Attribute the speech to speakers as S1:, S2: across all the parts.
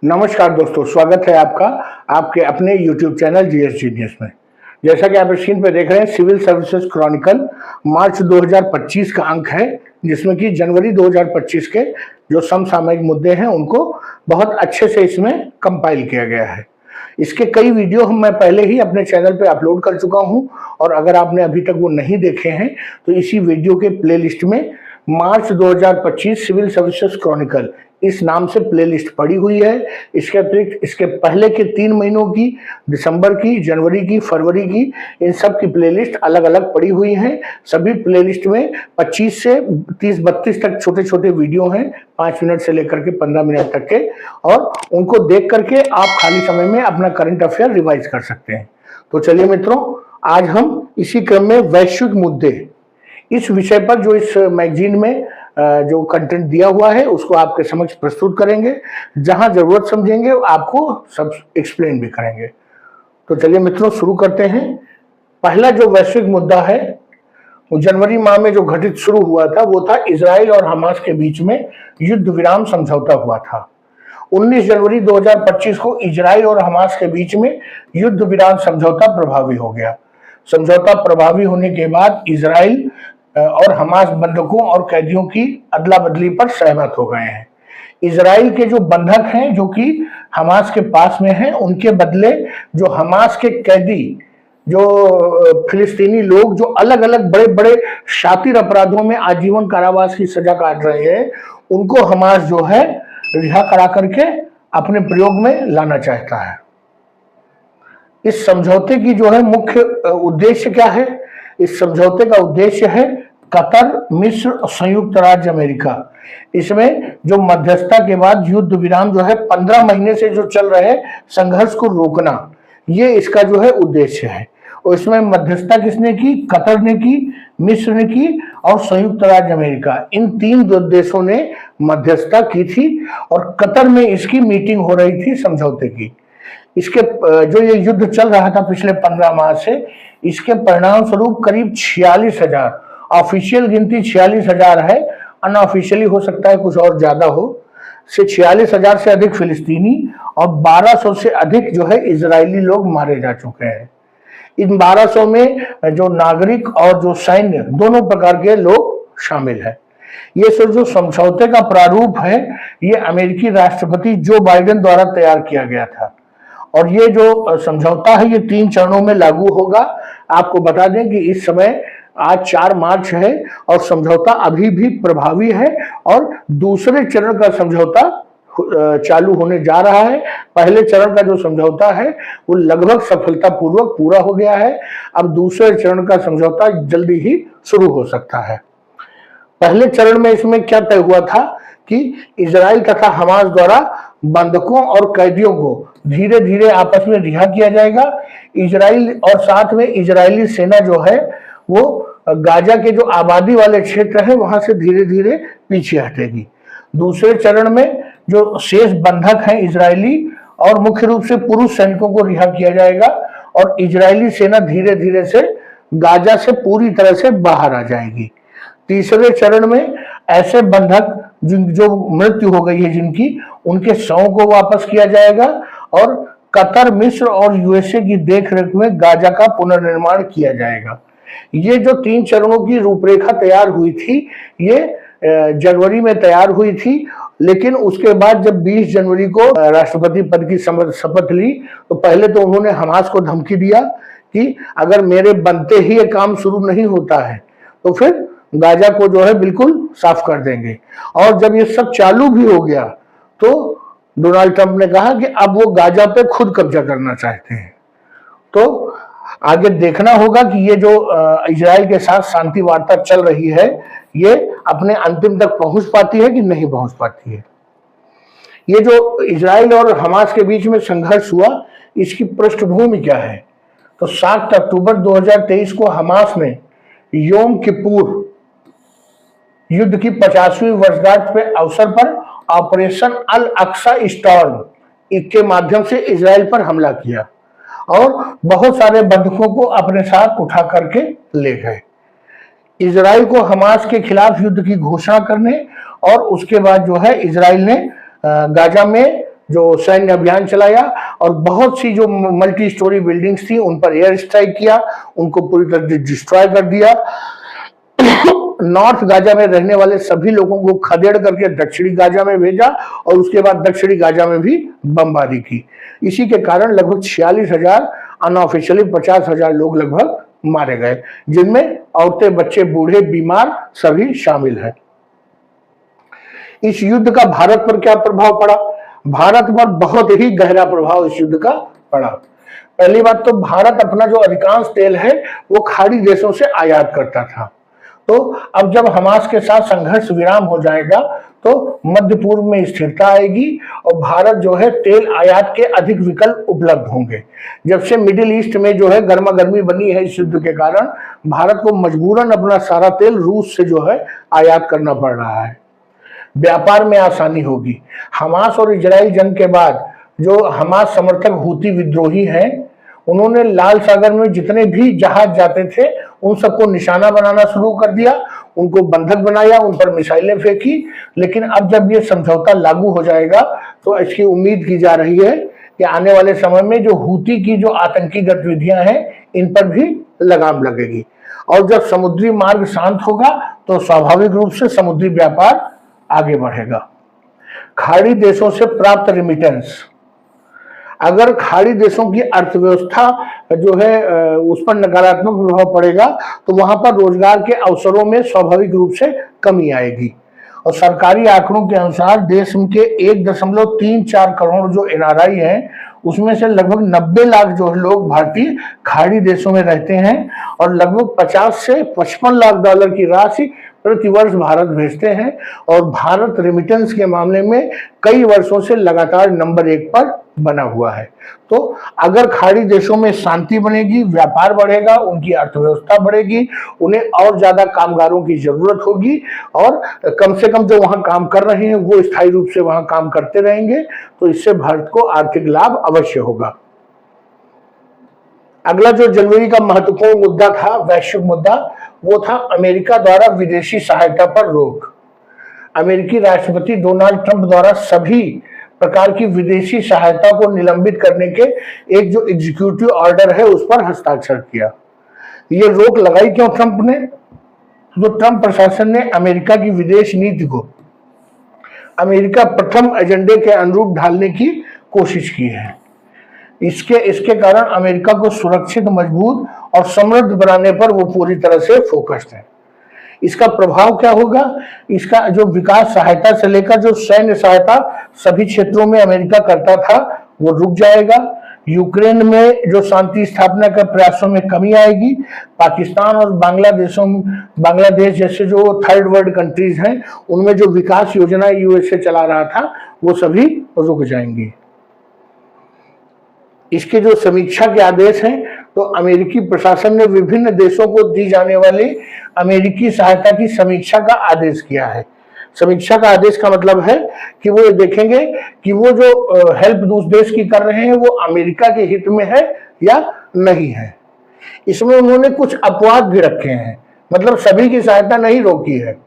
S1: नमस्कार दोस्तों, स्वागत है आपका आपके अपने YouTube चैनल जीएस जीनियस में। जैसा कि आप स्क्रीन पर देख रहे हैं, सिविल सर्विसेज क्रॉनिकल मार्च 2025 का अंक है, जिसमें कि जनवरी 2025 के जो समसामयिक मुद्दे हैं उनको बहुत अच्छे से इसमें कंपाइल किया गया है। इसके कई वीडियो मैं पहले ही अपने चैनल पे अपलोड कर चुका हूं, और अगर आपने अभी तक वो नहीं देखे हैं तो इसी वीडियो के प्लेलिस्ट में मार्च 2025 सिविल सर्विसेज क्रॉनिकल इस नाम से प्लेलिस्ट पड़ी हुई है। इसके अतिरिक्त इसके पहले के 3 महीनों की, दिसंबर की, जनवरी की, फरवरी की, इन सब की प्लेलिस्ट अलग अलग पड़ी हुई हैं। सभी प्लेलिस्ट में 25 से 30-32 तक छोटे छोटे वीडियो हैं, 5 मिनट से लेकर के 15 मिनट तक के, और उनको देख करके आप खाली समय में अपना करंट अफेयर रिवाइज कर सकते हैं। तो चलिए मित्रों, आज हम इसी क्रम में वैश्विक मुद्दे इस विषय पर जो इस मैगजीन में जो कंटेंट दिया हुआ है उसको आपके समक्ष प्रस्तुत करेंगे। जहां जरूरत समझेंगे आपको सब एक्सप्लेन भी करेंगे। तो चलिए मित्रों, शुरू करते हैं। पहला जो वैश्विक मुद्दा है वो जनवरी माह में जो घटित शुरू हुआ था वो था इजराइल और हमास के बीच में युद्ध विराम समझौता हुआ था। 19 जनवरी 2025 को इजराइल और हमास के बीच में युद्ध विराम समझौता प्रभावी हो गया। समझौता प्रभावी होने के बाद इजराइल और हमास बंधकों और कैदियों की अदला बदली पर सहमत हो गए हैं। इजराइल के जो बंधक हैं जो कि हमास के पास में हैं, उनके बदले जो हमास के कैदी, जो फिलिस्तीनी लोग जो अलग अलग बड़े बड़े शातिर अपराधों में आजीवन कारावास की सजा काट रहे हैं, उनको हमास जो है रिहा करा करके अपने प्रयोग में लाना चाहता है। इस समझौते की जो है मुख्य उद्देश्य क्या है? इस समझौते का उद्देश्य है कतर, मिस्र और संयुक्त राज्य अमेरिका, इसमें जो मध्यस्थता के बाद युद्ध विराम जो है 15 महीने से जो चल रहे संघर्ष को रोकना, ये इसका जो है उद्देश्य है। और इसमें मध्यस्थता किसने की? कतर ने की, मिस्र ने की और संयुक्त राज्य अमेरिका, इन 3 देशों ने मध्यस्थता की थी। और कतर में इसकी मीटिंग हो रही थी समझौते की। इसके जो ये युद्ध चल रहा था पिछले 15 माह से, इसके परिणाम स्वरूप करीब 46,000, ऑफिशियल गिनती 46,000 है, अनऑफिशियली हो सकता है कुछ और ज्यादा हो, से 46,000 से अधिक फिलिस्तीनी और 1200 से अधिक जो है इजरायली लोग मारे जा चुके हैं। इन 1200 में जो नागरिक और जो सैन्य दोनों प्रकार के लोग शामिल हैं। ये जो समझौते का प्रारूप है, ये अमेरिकी राष्ट्रपति जो बाइडेन द्वारा तैयार किया गया था। और ये जो समझौता है ये 3 चरणों में लागू होगा। आपको बता दें कि इस समय आज 4 मार्च है और समझौता अभी भी प्रभावी है, और दूसरे चरण का समझौता चालू होने जा रहा है। पहले चरण का जो समझौता है वो लगभग सफलतापूर्वक पूरा हो गया है। अब दूसरे चरण का समझौता जल्दी ही शुरू हो सकता है। पहले चरण में इसमें क्या तय हुआ था कि इजराइल तथा हमास द्वारा बंधकों और कैदियों को धीरे धीरे आपस में रिहा किया जाएगा। इजराइल और साथ में इजरायली सेना जो है वो गाजा के जो आबादी वाले क्षेत्र है वहां से धीरे धीरे पीछे हटेगी। दूसरे चरण में जो शेष बंधक हैं इजरायली और मुख्य रूप से पुरुष सैनिकों को रिहा किया जाएगा, और इजरायली सेना धीरे धीरे से गाजा से पूरी तरह से बाहर आ जाएगी। तीसरे चरण में ऐसे बंधक जो मृत्यु हो गई है जिनकी, उनके शवों को वापस किया जाएगा, और कतर, मिस्र और यूएसए की देखरेख में गाजा का पुनर्निर्माण किया जाएगा। ये जो 3 चरणों की रूपरेखा तैयार हुई थी, ये जनवरी में तैयार हुई थी, लेकिन उसके बाद जब 20 जनवरी को राष्ट्रपति पद की शपथ ली तो पहले तो उन्होंने हमास को धमकी दिया कि अगर मेरे बनते ही ये काम शुरू नहीं होता है तो फिर गाजा को जो है बिल्कुल साफ कर देंगे। और जब ये सब चालू भी हो गया तो डोनाल्ड ट्रंप ने कहा कि अब वो गाजा पे खुद कब्जा करना चाहते हैं। तो आगे देखना होगा कि ये जो इजराइल के साथ शांति वार्ता चल रही है ये अपने अंतिम तक पहुंच पाती है कि नहीं पहुंच पाती है। ये जो इजराइल और हमास के बीच में संघर्ष हुआ, इसकी पृष्ठभूमि क्या है? तो 7 अक्टूबर 2023 को हमास ने योम किपुर युद्ध की 50वीं वर्षगांठ के अवसर पर ऑपरेशन अल अक्सा स्टॉर्म के माध्यम से इजराइल पर हमला किया और बहुत सारे बंधकों को अपने साथ उठा करके ले गए। इजराइल को हमास के खिलाफ युद्ध की घोषणा करने और उसके बाद जो है इजराइल ने गाजा में जो सैन्य अभियान चलाया और बहुत सी जो मल्टी स्टोरी बिल्डिंग्स थी उन पर एयर स्ट्राइक किया, उनको पूरी तरह से डिस्ट्रॉय कर दिया। नॉर्थ गाजा में रहने वाले सभी लोगों को खदेड़ करके दक्षिणी गाजा में भेजा और उसके बाद दक्षिणी गाजा में भी बमबारी की। इसी के कारण लगभग 46,000, अनऑफिशियली 50,000 लोग लगभग मारे गए, जिनमें औरतें, बच्चे, बूढ़े, बीमार सभी शामिल हैं। इस युद्ध का भारत पर क्या प्रभाव पड़ा? भारत पर बहुत ही गहरा प्रभाव इस युद्ध का पड़ा। पहली बात तो भारत अपना जो अधिकांश तेल है वो खाड़ी देशों से आयात करता था। तो अब जब हमास के साथ संघर्ष विराम हो जाएगा तो मध्य पूर्व में स्थिरता आएगी और भारत जो है तेल आयात के अधिक विकल्प उपलब्ध होंगे। जब से मिडिल ईस्ट में जो है गर्मा गर्मी बनी है इस युद्ध के कारण, भारत को मजबूरन अपना सारा तेल रूस से जो है आयात करना पड़ रहा है। व्यापार में आसानी होगी। हमास और इजराइल जंग के बाद जो हमास समर्थक हूती विद्रोही हैं, उन्होंने लाल सागर में जितने भी जहाज जाते थे उन सबको निशाना बनाना शुरू कर दिया, उनको बंधक बनाया, उन पर मिसाइलें फेंकी। लेकिन अब जब ये समझौता लागू हो जाएगा तो इसकी उम्मीद की जा रही है कि आने वाले समय में जो हूती की जो आतंकी गतिविधियां हैं इन पर भी लगाम लगेगी। और जब समुद्री मार्ग शांत होगा तो स्वाभाविक रूप से समुद्री व्यापार आगे बढ़ेगा। खाड़ी देशों से प्राप्त रिमिटेंस, अगर खाड़ी देशों की अर्थव्यवस्था जो है उस पर नकारात्मक प्रभाव पड़ेगा तो वहां पर रोजगार के अवसरों में स्वाभाविक रूप से कमी आएगी। और सरकारी आंकड़ों के अनुसार देश के 1.34 करोड़ जो एनआरआई हैं उसमें से लगभग 90 लाख जो लोग भारतीय खाड़ी देशों में रहते हैं और लगभग 50 से 55 लाख डॉलर की राशि प्रतिवर्ष भारत भेजते हैं। और भारत रेमिटेंस के मामले में कई वर्षों से लगातार नंबर 1 पर बना हुआ है। तो अगर खाड़ी देशों में शांति बनेगी, व्यापार बढ़ेगा, उनकी अर्थव्यवस्था बढ़ेगी, उन्हें और ज्यादा कामगारों की जरूरत होगी और कम से कम जो वहां काम कर रहे हैं वो स्थायी रूप से वहां काम करते रहेंगे, तो इससे भारत को आर्थिक लाभ अवश्य होगा। अगला जो जनवरी का महत्वपूर्ण मुद्दा था, वैश्विक मुद्दा, वो था अमेरिका द्वारा विदेशी सहायता पर रोक। अमेरिकी राष्ट्रपति डोनाल्ड ट्रंप द्वारा सभी प्रकार की विदेशी सहायता को निलंबित करने के एक जो एग्जीक्यूटिव ऑर्डर है उस पर हस्ताक्षर किया। ये रोक लगाई क्यों ट्रंप ने? तो ट्रंप प्रशासन ने अमेरिका की विदेश नीति को अमेरिका प्रथम एजेंडे के अनुरूप ढालने की कोशिश की है। इसके कारण अमेरिका को सुरक्षित, मजबूत और समृद्ध बनाने पर वो पूरी तरह से फोकस्ड है। इसका प्रभाव क्या होगा? इसका जो विकास सहायता से लेकर जो सैन्य सहायता सभी क्षेत्रों में अमेरिका करता था वो रुक जाएगा। यूक्रेन में जो शांति स्थापना के प्रयासों में कमी आएगी। पाकिस्तान और बांग्लादेश जैसे जो थर्ड वर्ल्ड कंट्रीज हैं उनमें जो विकास योजना यूएसए चला रहा था वो सभी रुक जाएंगी। इसके जो समीक्षा के आदेश हैं तो अमेरिकी प्रशासन ने विभिन्न देशों को दी जाने वाली अमेरिकी सहायता की समीक्षा का आदेश किया है। समीक्षा का आदेश का मतलब है कि वो ये देखेंगे कि वो जो हेल्प उस देश की कर रहे हैं वो अमेरिका के हित में है या नहीं है। इसमें उन्होंने कुछ अपवाद भी रखे हैं, मतलब सभी की सहायता नहीं रोकी है।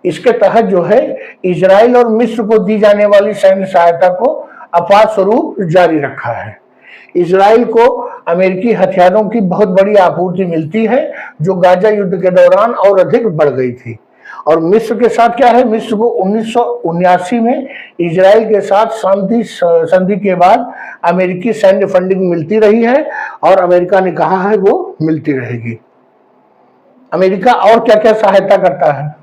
S1: इसके तहत जो है इजराइल और मिस्र को दी जाने वाली सैन्य सहायता को अपवाद स्वरूप जारी रखा है। इजराइल को अमेरिकी हथियारों की बहुत बड़ी आपूर्ति मिलती है जो गाजा युद्ध के दौरान और अधिक बढ़ गई थी। और मिस्र के साथ क्या है? मिस्र को 1979 में इजराइल के साथ संधि के बाद अमेरिकी सैन्य फंडिंग मिलती रही है और अमेरिका ने कहा है वो मिलती रहेगी। अमेरिका और क्या क्या सहायता करता है?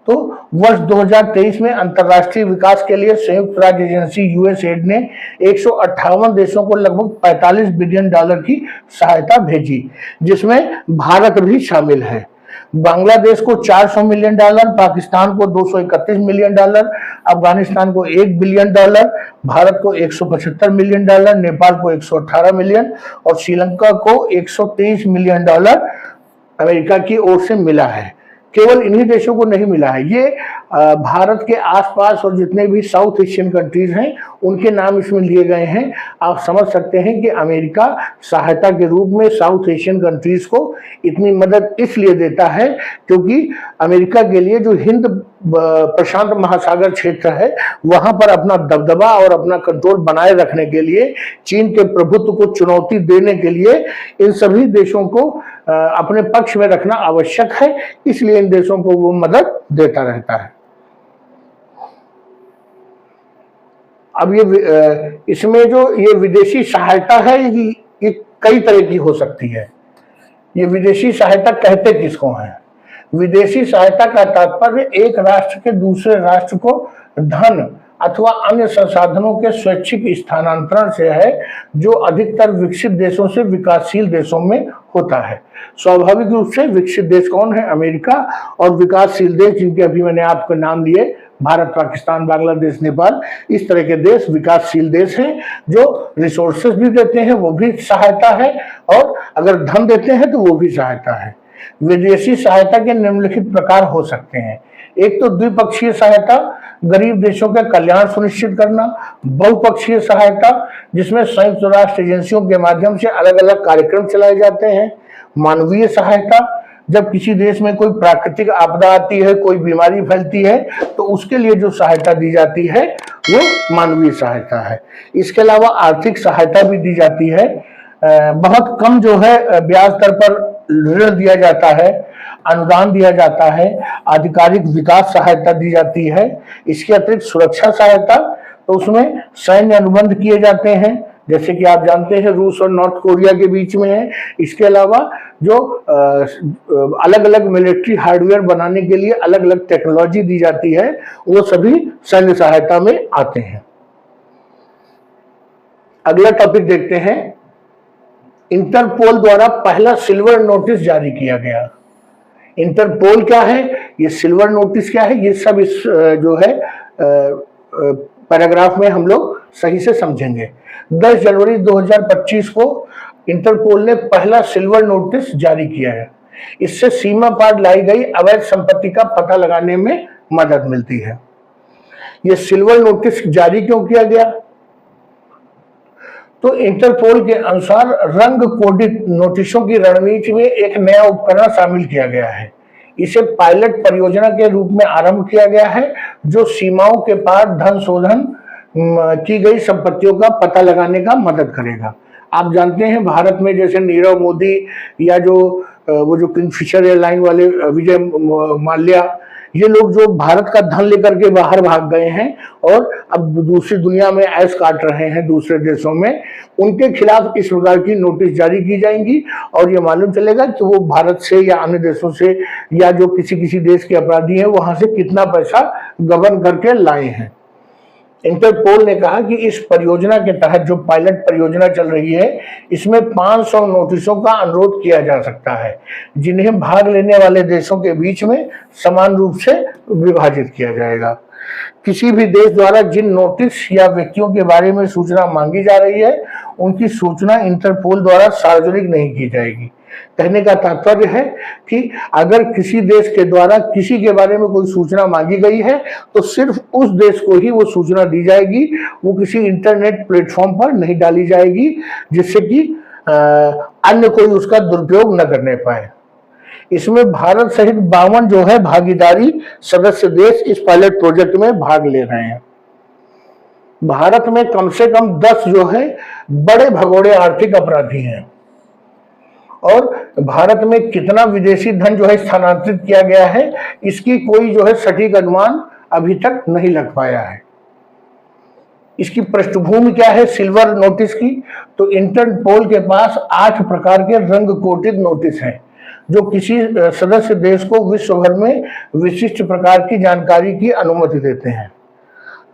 S1: तो वर्ष 2023 में अंतर्राष्ट्रीय विकास के लिए संयुक्त राज्य एजेंसी यूएसएड ने 158 देशों को लगभग 45 बिलियन डॉलर की सहायता भेजी, जिसमें भारत भी शामिल है। बांग्लादेश को 400 मिलियन डॉलर, पाकिस्तान को 231 मिलियन डॉलर, अफगानिस्तान को 1 बिलियन डॉलर, भारत को 175 मिलियन डॉलर, नेपाल को 118 मिलियन और श्रीलंका को 123 मिलियन डॉलर अमेरिका की ओर से मिला है। केवल इन्हीं देशों को नहीं मिला है, ये भारत के आसपास और जितने भी साउथ एशियन कंट्रीज हैं उनके नाम इसमें लिए गए हैं। आप समझ सकते हैं कि अमेरिका सहायता के रूप में साउथ एशियन कंट्रीज को इतनी मदद इसलिए देता है क्योंकि अमेरिका के लिए जो हिंद प्रशांत महासागर क्षेत्र है वहां पर अपना दबदबा और अपना कंट्रोल बनाए रखने के लिए, चीन के प्रभुत्व को चुनौती देने के लिए इन सभी देशों को अपने पक्ष में रखना आवश्यक है, इसलिए इन देशों को वो मदद देता रहता है। अब ये इसमें जो ये विदेशी सहायता है ये कई तरह की हो सकती है। ये विदेशी सहायता कहते किसको है? विदेशी सहायता का तात्पर्य एक राष्ट्र के दूसरे राष्ट्र को धन अथवा अन्य संसाधनों के स्वैच्छिक स्थानांतरण से है, जो अधिकतर विकसित देशों से विकासशील देशों में होता है। स्वाभाविक रूप से विकसित देश कौन है? अमेरिका। और विकासशील देश जिनके अभी मैंने आपको नाम लिए, भारत, पाकिस्तान, बांग्लादेश, नेपाल, इस तरह के देश विकासशील देश हैं जो रिसोर्सेज भी देते हैं, वो भी सहायता है, और अगर धन देते हैं तो वो भी सहायता है। विदेशी सहायता के निम्नलिखित प्रकार हो सकते हैं। एक तो द्विपक्षीय सहायता, गरीब देशों का कल्याण सुनिश्चित करना। बहुपक्षीय सहायता, जिसमें संयुक्त राष्ट्र एजेंसियों के माध्यम से अलग अलग कार्यक्रम चलाए जाते हैं। मानवीय सहायता, जब किसी देश में कोई प्राकृतिक आपदा आती है, कोई बीमारी फैलती है, तो उसके लिए जो सहायता दी जाती है वो मानवीय सहायता है। इसके अलावा आर्थिक सहायता भी दी जाती है। बहुत कम जो है ब्याज दर पर ऋण दिया जाता है, अनुदान दिया जाता है, आधिकारिक विकास सहायता दी जाती है। इसके अतिरिक्त सुरक्षा सहायता, तो उसमें सैन्य अनुबंध किए जाते हैं, जैसे कि आप जानते हैं रूस और नॉर्थ कोरिया के बीच में है। इसके अलावा जो अलग अलग मिलिट्री हार्डवेयर बनाने के लिए अलग अलग टेक्नोलॉजी दी जाती है, वो सभी सैन्य सहायता में आते हैं। अगला टॉपिक देखते हैं। इंटरपोल द्वारा पहला सिल्वर नोटिस जारी किया गया। इंटरपोल क्या है, ये सिल्वर नोटिस क्या है, ये सब इस जो है पैराग्राफ में हम लोग सही से समझेंगे। 10 जनवरी 2025 को इंटरपोल ने पहला सिल्वर नोटिस जारी किया है। इससे सीमा पार लाई गई अवैध संपत्ति का पता लगाने में मदद मिलती है। यह सिल्वर नोटिस जारी क्यों किया गया? तो इंटरपोल के अनुसार रंग कोडित नोटिसों की रणनीति में एक नया उपकरण शामिल किया गया है। इसे पायलट परियोजना के रूप में आरंभ किया गया है, जो सीमाओं के पार धन शोधन की गई संपत्तियों का पता लगाने का मदद करेगा। आप जानते हैं भारत में जैसे नीरव मोदी या वो जो किंगफिशर एयरलाइन वाले विजय माल्या, ये लोग जो भारत का धन लेकर के बाहर भाग गए हैं और अब दूसरी दुनिया में ऐश काट रहे हैं दूसरे देशों में, उनके खिलाफ इस प्रकार की नोटिस जारी की जाएंगी और ये मालूम चलेगा कि वो भारत से या अन्य देशों से या जो किसी देश के अपराधी हैं वहां से कितना पैसा गबन करके लाए हैं। इंटरपोल ने कहा कि इस परियोजना के तहत जो पायलट परियोजना चल रही है, इसमें 500 नोटिसों का अनुरोध किया जा सकता है, जिन्हें भाग लेने वाले देशों के बीच में समान रूप से विभाजित किया जाएगा। किसी भी देश द्वारा जिन नोटिस या व्यक्तियों के बारे में सूचना मांगी जा रही है, उनकी सूचना इंटरपोल द्वारा सार्वजनिक नहीं की जाएगी। कहने का तात्पर्य है कि अगर किसी देश के द्वारा किसी के बारे में कोई सूचना मांगी गई है तो सिर्फ उस देश को ही वो सूचना दी जाएगी, वो किसी इंटरनेट प्लेटफॉर्म पर नहीं डाली जाएगी, जिससे कि अन्य कोई उसका दुरुपयोग न करने पाए। इसमें भारत सहित 52 जो है भागीदारी सदस्य देश इस पायलट प्रोजेक्ट में भाग ले रहे हैं। भारत में कम से कम 10 जो है बड़े भगोड़े आर्थिक अपराधी हैं और भारत में कितना विदेशी धन जो है स्थानांतरित किया गया है, इसकी कोई जो है सटीक अनुमान अभी तक नहीं लग पाया है। इसकी पृष्ठभूमि क्या है सिल्वर नोटिस की? तो इंटरपोल के पास 8 प्रकार के रंग कोटित नोटिस हैं, जो किसी सदस्य देश को विश्व भर में विशिष्ट प्रकार की जानकारी की अनुमति देते हैं।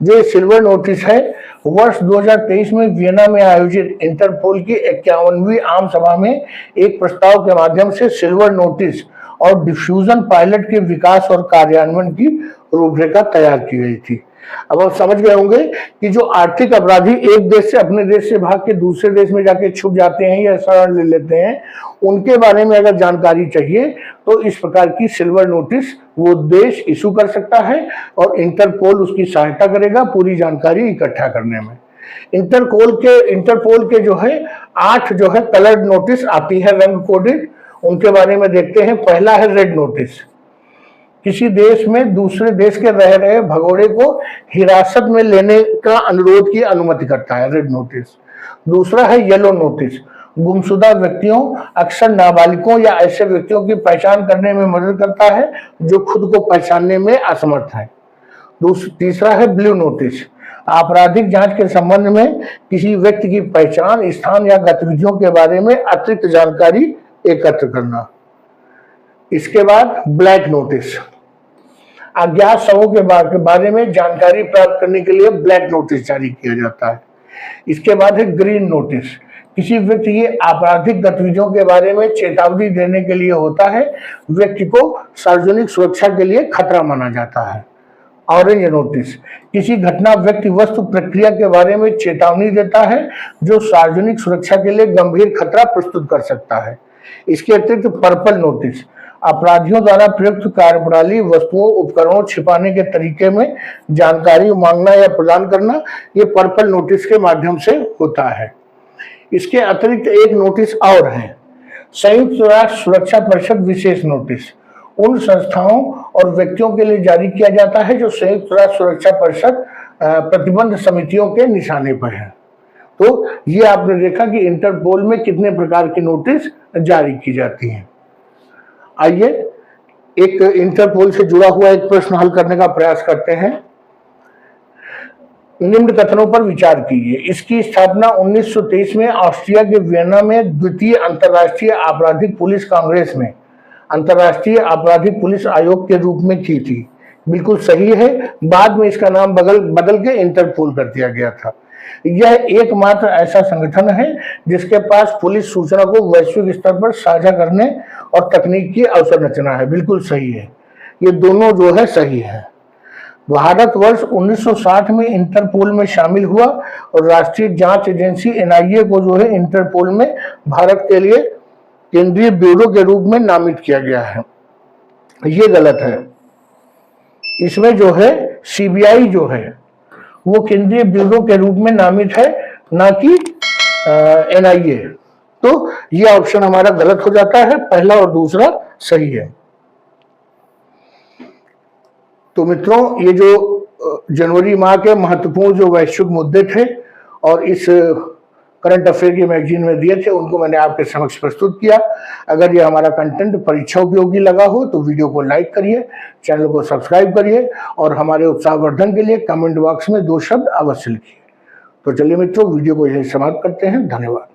S1: जो सिल्वर नोटिस है, वर्ष 2023 में वियना में आयोजित इंटरपोल की 51वीं आम सभा में एक प्रस्ताव के माध्यम से सिल्वर नोटिस और डिफ्यूजन पायलट के विकास और कार्यान्वयन की रूपरेखा तैयार की गई थी। अब आप समझ गए होंगे कि जो आर्थिक अपराधी एक देश से अपने देश से भाग के दूसरे देश में जाके छुप जाते हैं या शरण ले लेते हैं, उनके बारे में अगर जानकारी चाहिए तो इस प्रकार की सिल्वर नोटिस वो देश इशू कर सकता है और इंटरपोल उसकी सहायता करेगा पूरी जानकारी इकट्ठा करने में। इंटरपोल के जो है 8 जो है कलर्ड नोटिस आती है, रंग कोडेड। उनके बारे में देखते हैं। पहला है रेड नोटिस, किसी देश में दूसरे देश के रह रहे भगोड़े को हिरासत में लेने का अनुरोध की अनुमति करता है, रेड नोटिस। दूसरा है येलो नोटिस, गुमशुदा व्यक्तियों अक्सर नाबालिगों या ऐसे व्यक्तियों की पहचान करने में मदद करता है जो खुद को पहचानने में असमर्थ है। तीसरा है ब्लू नोटिस, आपराधिक जांच के संबंध में किसी व्यक्ति की पहचान, स्थान या गतिविधियों के बारे में अतिरिक्त जानकारी एकत्र करना। इसके बाद ब्लैक नोटिस, अज्ञात शवों के बारे में जानकारी प्राप्त करने के लिए ब्लैक नोटिस जारी किया जाता है। इसके बाद है ग्रीन नोटिस, किसी व्यक्ति की आपराधिक गतिविधियों के बारे में चेतावनी देने के लिए होता है, व्यक्ति को सार्वजनिक सुरक्षा के लिए खतरा माना जाता है। ऑरेंज नोटिस, किसी घटना, व्यक्ति, वस्तु, प्रक्रिया के बारे में चेतावनी देता है जो सार्वजनिक सुरक्षा के लिए गंभीर खतरा प्रस्तुत कर सकता है। इसके अतिरिक्त पर्पल नोटिस, अपराधियों द्वारा प्रयुक्त कार्यप्रणाली, वस्तुओं, उपकरणों छिपाने के तरीके में जानकारी मांगना या प्रदान करना, ये पर्पल नोटिस के माध्यम से होता है। इसके अतिरिक्त एक नोटिस और है, संयुक्त राष्ट्र सुरक्षा परिषद विशेष नोटिस, उन संस्थाओं और व्यक्तियों के लिए जारी किया जाता है जो संयुक्त राष्ट्र सुरक्षा परिषद प्रतिबंध समितियों के निशाने पर है। तो ये आपने देखा कि इंटरपोल में कितने प्रकार की नोटिस जारी की जाती हैं। आइए एक इंटरपोल से जुड़ा हुआ एक प्रश्न हल करने का प्रयास करते हैं। निम्न कथनों पर विचार कीजिए। इसकी स्थापना 1923 में ऑस्ट्रिया के वियना में द्वितीय अंतर्राष्ट्रीय आपराधिक पुलिस कांग्रेस में अंतर्राष्ट्रीय आपराधिक पुलिस आयोग के रूप में की थी। बिल्कुल सही है। बाद में इसका नाम बदल के इंटरपोल कर दिया गया था। यह एकमात्र ऐसा संगठन है जिसके पास पुलिस सूचना को वैश्विक स्तर पर साझा करने और तकनीक की अवसंरचना है। बिल्कुल सही है, ये दोनों जो है सही है। भारत वर्ष 1960 में इंटरपोल में शामिल हुआ और राष्ट्रीय जांच एजेंसी NIA को जो है इंटरपोल में भारत के लिए केंद्रीय ब्यूरो के रूप में नामित किया गया है। ये गलत है। इसमें जो है CBI जो है वो केंद्रीय ब्यूरो के रूप में नामित है, ना कि NIA। तो ये ऑप्शन हमारा गलत हो जाता है, पहला और दूसरा सही है। तो मित्रों, ये जो जनवरी माह के महत्वपूर्ण जो वैश्विक मुद्दे थे और इस करंट अफेयर की मैगजीन में दिए थे, उनको मैंने आपके समक्ष प्रस्तुत किया। अगर ये हमारा कंटेंट परीक्षा उपयोगी लगा हो तो वीडियो को लाइक करिए, चैनल को सब्सक्राइब करिए और हमारे उत्साहवर्धन के लिए कमेंट बॉक्स में 2 शब्द अवश्य लिखिए। तो चलिए मित्रों, वीडियो को यही समाप्त करते हैं। धन्यवाद।